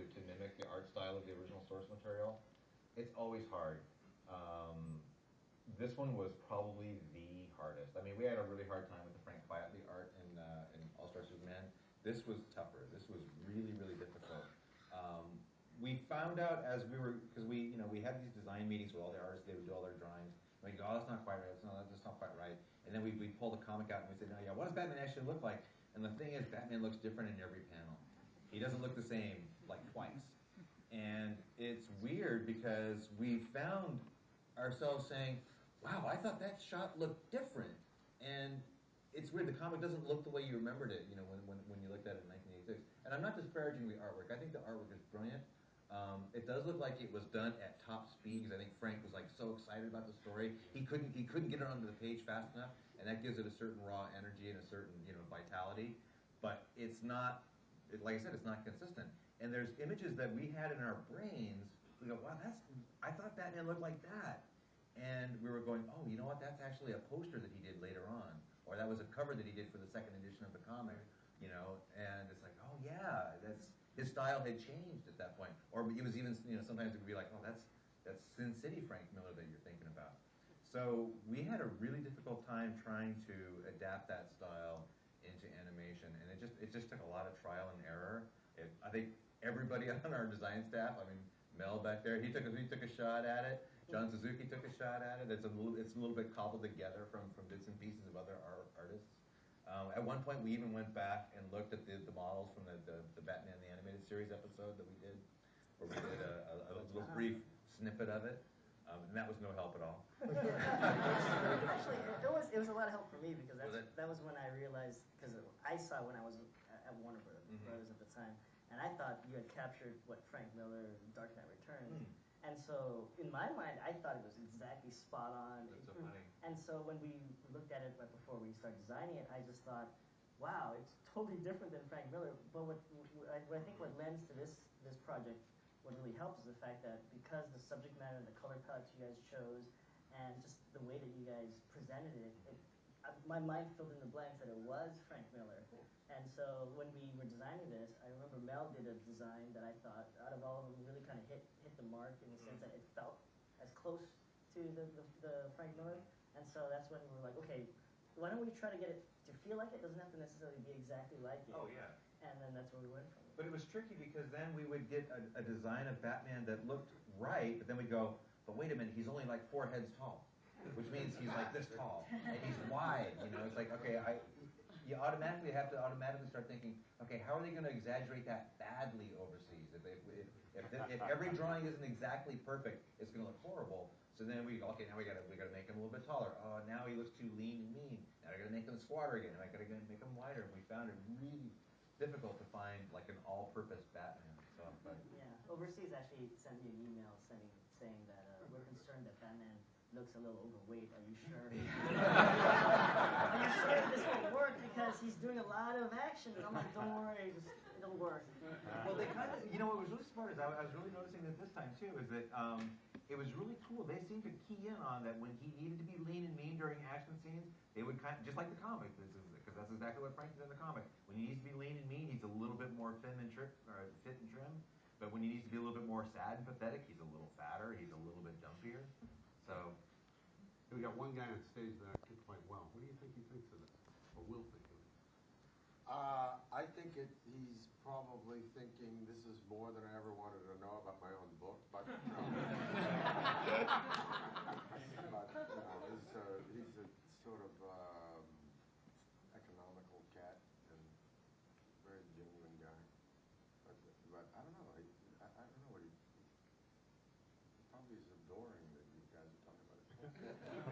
to mimic the art style of the original source material, it's always hard. This one was probably the hardest. I mean, we had a really hard time with the Frank Quietly art in All-Star Superman. This was tougher. This was really, really difficult. We found out as we were, because we had these design meetings with all the artists. They would do all their drawings. We go, oh, that's not quite right. That's not quite right. And then we pull the comic out and we say, no, yeah, what does Batman actually look like? And the thing is, Batman looks different in every panel. He doesn't look the same like twice. And it's weird because we found ourselves saying, wow, I thought that shot looked different. And it's weird. The comic doesn't look the way you remembered it, when you looked at it in 1986. And I'm not disparaging the artwork. I think the artwork is brilliant. It does look like it was done at top speed because I think Frank was like so excited about the story. He couldn't get it onto the page fast enough, and that gives it a certain raw energy and a certain vitality. But it's not, like I said, it's not consistent. And there's images that we had in our brains. We go, wow, I thought Batman looked like that. And we were going, oh, you know what? That's actually a poster that he did later on, or that was a cover that he did for the second edition of the comic. And it's like, oh yeah, his style had changed at that point. Or it was even, sometimes it would be like, oh, that's Sin City Frank Miller that you're thinking about. So we had a really difficult time trying to adapt that style into animation, and it just took a lot of trial and error. I think everybody on our design staff, I mean, Mel back there, he took a shot at it. John Suzuki took a shot at it. It's a little bit cobbled together from bits and pieces of other artists. At one point, we even went back and looked at the models from the Batman the Animated Series episode that we did, where we did a little brief snippet of it, and that was no help at all. Actually, it was a lot of help for me because that was when I realized, because I saw when I was at Warner Brothers at the time, and I thought you had captured what Frank Miller, Dark Knight Returns. And so, in my mind, I thought it was exactly spot on. That's so funny. And so, when we looked at it right before we started designing it, I just thought, wow, it's totally different than Frank Miller. But I think what lends to this project, what really helps is the fact that because the subject matter and the color palettes you guys chose, and just the way that you guys presented it, my mind filled in the blanks that it was Frank Miller. And so when we were designing this, I remember Mel did a design that I thought, out of all of them, really kind of hit the mark in the sense that it felt as close to the Frank Miller. And so that's when we were like, okay, why don't we try to get it to feel like it? Doesn't have to necessarily be exactly like it. Oh, yeah. And then that's where we went from. But it was tricky because then we would get a design of Batman that looked right, but then we'd go, but wait a minute, he's only like 4 heads tall, which means he's like this tall, and he's wide, It's like, okay, you automatically have to start thinking, okay, how are they going to exaggerate that badly overseas? If every drawing isn't exactly perfect, it's going to look horrible. So then we go, okay, now we got to make him a little bit taller. Oh, now he looks too lean and mean. Now I got to make him squatter again. Now I got to make him wider. And we found it really difficult to find like an all-purpose Batman. So, but yeah, overseas actually sent me an email saying that we're concerned that Batman looks a little overweight. Are you sure? Are you sure this will work? Because he's doing a lot of action. And I'm like, don't worry, it'll work. Well, they kind of, what was really smart is I was really noticing this time too, is that it was really cool. They seemed to key in on that when he needed to be lean and mean during action scenes, they would kind of, just like the comic, because that's exactly what Frank did in the comic. When he needs to be lean and mean, he's a little bit more fit and trim. But when he needs to be a little bit more sad and pathetic, he's a little fatter, he's a little bit dumpier. So we got one guy on stage that acted quite well. What do you think he thinks of this, or will think of it? I think he's probably thinking this is more than I ever wanted to know about my own book, but he's a sort of economical cat and very genuine guy. But I don't know. I don't know what he probably is adoring that you guys are talking about his book.